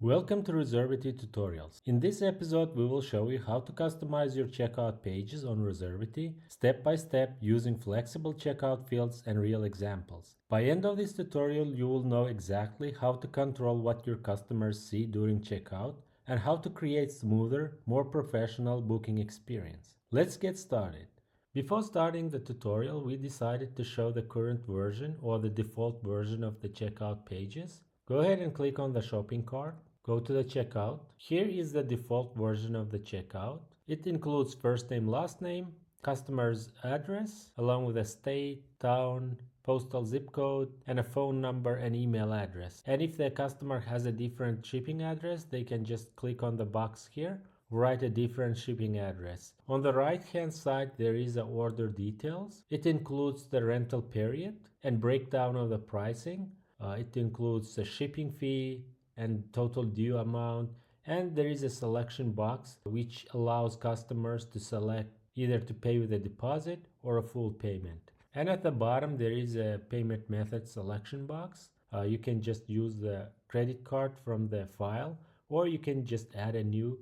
Welcome to Reservety tutorials. In this episode, we will show you how to customize your checkout pages on Reservety step by step using flexible checkout fields and real examples. By end of this tutorial, you will know exactly how to control what your customers see during checkout and how to create smoother, more professional booking experience. Let's get started. Before starting the tutorial, we decided to show the current version or the default version of the checkout pages. Go ahead and click on the shopping cart. Go to the checkout. Here is the default version of the checkout. It includes first name, last name, customer's address, along with a state, town, postal zip code, and a phone number and email address. And if the customer has a different shipping address, they can just click on the box here, write a different shipping address. On the right hand side, there is a order details. It includes the rental period and breakdown of the pricing. It includes the shipping fee and total due amount, and there is a selection box which allows customers to select either to pay with a deposit or a full payment. And at the bottom there is a payment method selection box. You can just use the credit card from the file, or you can just add a new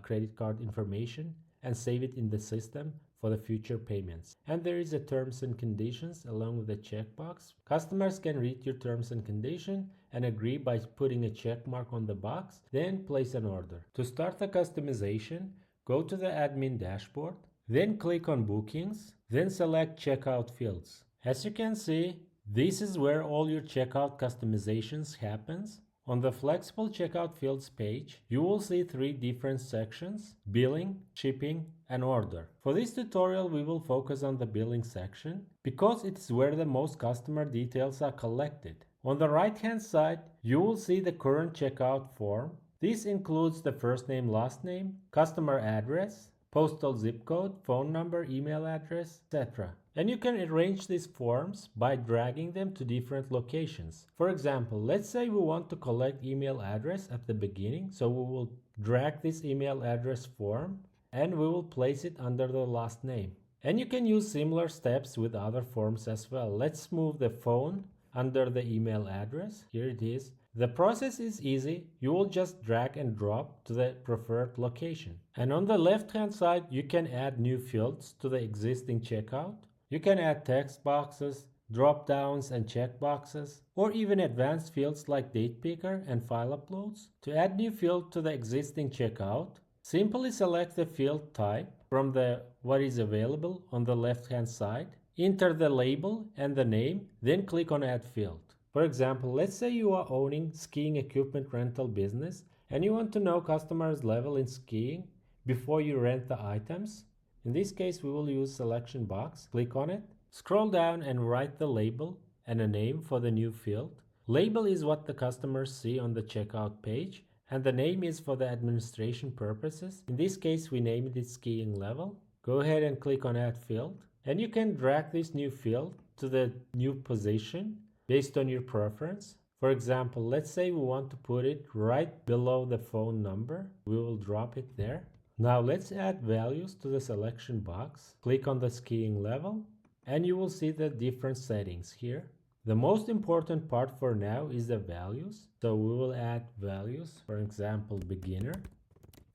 credit card information and save it in the system for the future payments. And there is a terms and conditions along with a checkbox. Customers can read your terms and condition and agree by putting a check mark on the box, then place an order. To start the customization, go to the admin dashboard, then click on bookings, then select checkout fields. As you can see, this is where all your checkout customizations happens. On the flexible checkout fields page, you will see three different sections: billing, shipping, and order. For this tutorial, we will focus on the billing section because it is where the most customer details are collected. On the right hand side, you will see the current checkout form. This includes the first name, last name, customer address, postal zip code, phone number, email address, etc. And you can arrange these forms by dragging them to different locations. For example, let's say we want to collect email address at the beginning, so we will drag this email address form and we will place it under the last name. And you can use similar steps with other forms as well. Let's move the phone under the email address. Here it is. The process is easy. You will just drag and drop to the preferred location. And on the left hand side, you can add new fields to the existing checkout. You can add text boxes, drop downs and checkboxes, or even advanced fields like date picker and file uploads. To add new field to the existing checkout, simply select the field type from the what is available on the left hand side, enter the label and the name, then click on add field. For example, let's say you are owning skiing equipment rental business and you want to know customers' level in skiing before you rent the items. In this case, we will use selection box. Click on it, scroll down and write the label and a name for the new field. Label is what the customers see on the checkout page, and the name is for the administration purposes. In this case, we named it skiing level. Go ahead and click on add field, and you can drag this new field to the new position based on your preference. For example, let's say we want to put it right below the phone number. We will drop it there. Now let's add values to the selection box. Click on the skiing level and you will see the different settings here. The most important part for now is the values. So we will add values, for example, beginner.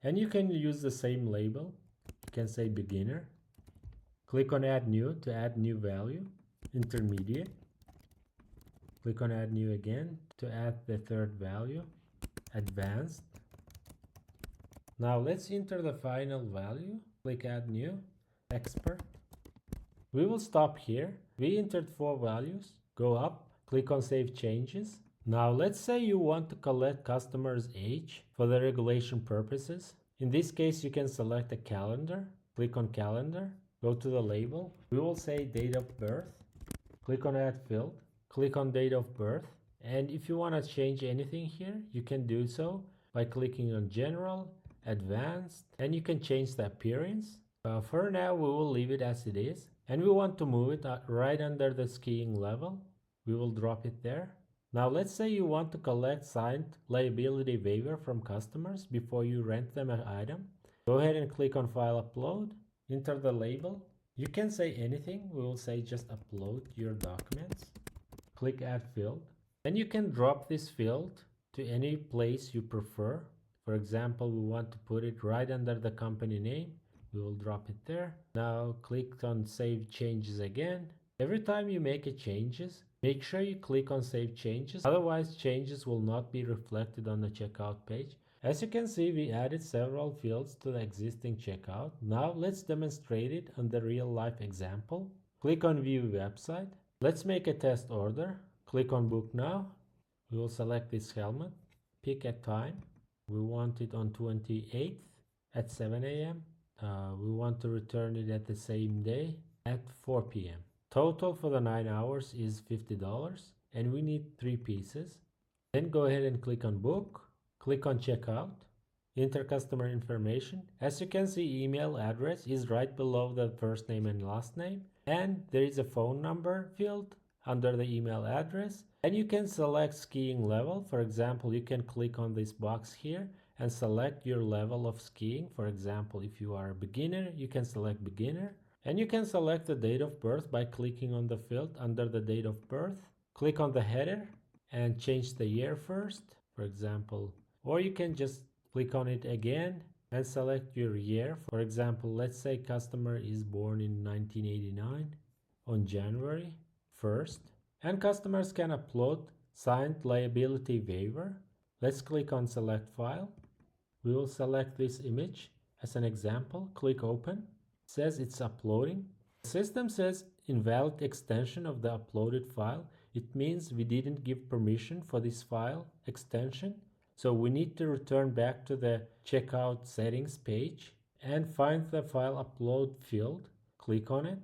And you can use the same label. You can say beginner. Click on add new to add new value. Intermediate. Click on add new again to add the third value. Advanced. Now let's enter the final value. Click add new. Expert. We will stop here. We entered 4 values. Go up. Click on save changes. Now let's say you want to collect customers' age for the regulation purposes. In this case, you can select a calendar. Click on calendar. Go to the label. We will say date of birth. Click on add field. Click on date of birth. And if you want to change anything here, you can do so by clicking on general, advanced, and you can change the appearance. For now, we will leave it as it is. And we want to move it right under the skiing level. We will drop it there. Now let's say you want to collect signed liability waiver from customers before you rent them an item. Go ahead and click on file upload. Enter the label. You can say anything. We will say just upload your documents. Click add field. Then you can drop this field to any place you prefer. For example, we want to put it right under the company name. We will drop it there. Now click on Save Changes again. Every time you make a changes, make sure you click on Save Changes. Otherwise, changes will not be reflected on the checkout page. As you can see, we added several fields to the existing checkout. Now let's demonstrate it on the real-life example. Click on View Website. Let's make a test order. Click on Book Now. We will select this helmet. Pick a time. We want it on 28th at 7 a.m. We want to return it at the same day at 4 p.m. Total for the 9 hours is $50 and we need 3 pieces. Then go ahead and click on Book. Click on Checkout. Enter customer information. As you can see, email address is right below the first name and last name. And there is a phone number field under the email address. And you can select skiing level. For example, you can click on this box here and select your level of skiing. For example, if you are a beginner, you can select beginner. And you can select the date of birth by clicking on the field under the date of birth. Click on the header and change the year first. For example, or you can just click on it again and select your year. For example, let's say customer is born in 1989 on January 1st. And customers can upload signed liability waiver. Let's click on Select File. We will select this image as an example. Click Open. It says it's uploading. The system says invalid extension of the uploaded file. It means we didn't give permission for this file extension. So we need to return back to the checkout settings page and find the file upload field. Click on it.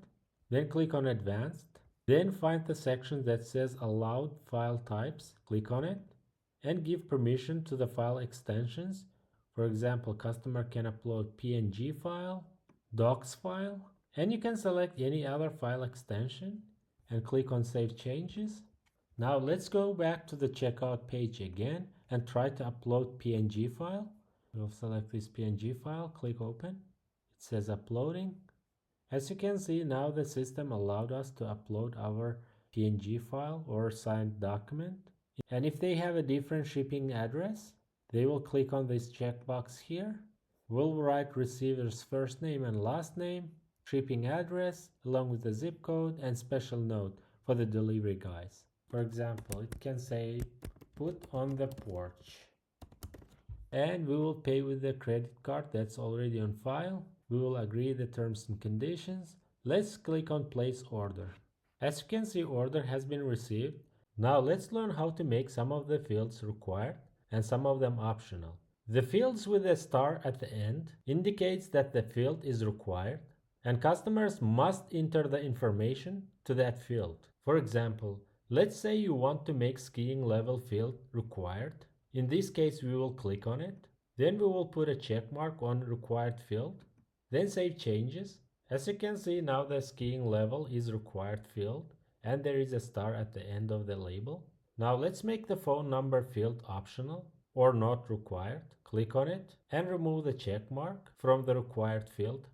Then click on Advanced. Then find the section that says Allowed File Types. Click on it and give permission to the file extensions. For example, customer can upload PNG file, docs file, and you can select any other file extension and click on Save Changes. Now let's go back to the checkout page again and try to upload PNG file. We'll select this PNG file, click Open. It says uploading. As you can see, now the system allowed us to upload our PNG file or signed document. And if they have a different shipping address, they will click on this checkbox here. We'll write receiver's first name and last name, shipping address, along with the zip code and special note for the delivery guys. For example, it can say, put on the porch. And we will pay with the credit card that's already on file. We will agree the terms and conditions. Let's click on Place Order. As you can see, order has been received. Now let's learn how to make some of the fields required and some of them optional. The fields with a star at the end indicates that the field is required and customers must enter the information to that field. For example, let's say you want to make skiing level field required. In this case, we will click on it. Then we will put a check mark on required field. Then save changes. As you can see, now the skiing level is required field and there is a star at the end of the label. Now let's make the phone number field optional or not required. Click on it and remove the check mark from the required field.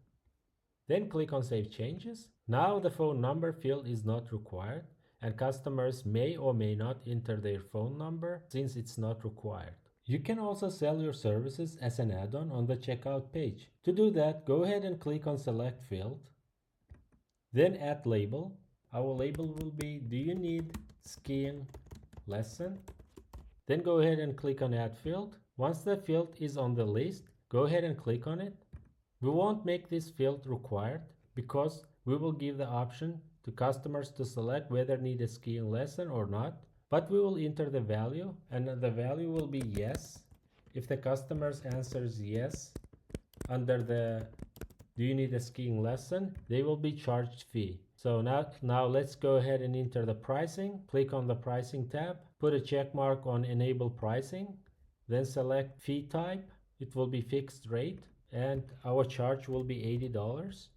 Then click on Save Changes. Now the phone number field is not required and customers may or may not enter their phone number since it's not required. You can also sell your services as an add-on on the checkout page. To do that, go ahead and click on Select Field. Then add label. Our label will be, do you need skiing lesson? Then go ahead and click on Add Field. Once the field is on the list, go ahead and click on it. We won't make this field required because we will give the option to customers to select whether need a skiing lesson or not. But we will enter the value and the value will be yes. If the customer answers yes under the do you need a skiing lesson, they will be charged fee. So now let's go ahead and enter the pricing. Click on the pricing tab, put a check mark on enable pricing, then select fee type. It will be fixed rate and our charge will be $80.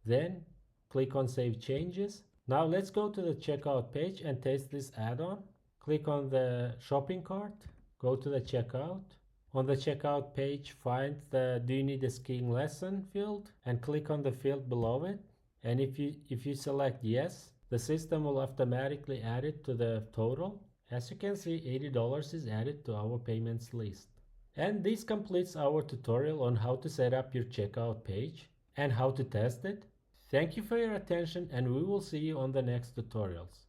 Then click on Save Changes. Now let's go to the checkout page and test this add-on. Click on the shopping cart, go to the checkout. On the checkout page, find the do you need a skiing lesson field and click on the field below it. And if you select yes, the system will automatically add it to the total As you can see, $80 is added to our payments list. And this completes our tutorial on how to set up your checkout page and how to test it. Thank you for your attention, and we will see you on the next tutorials.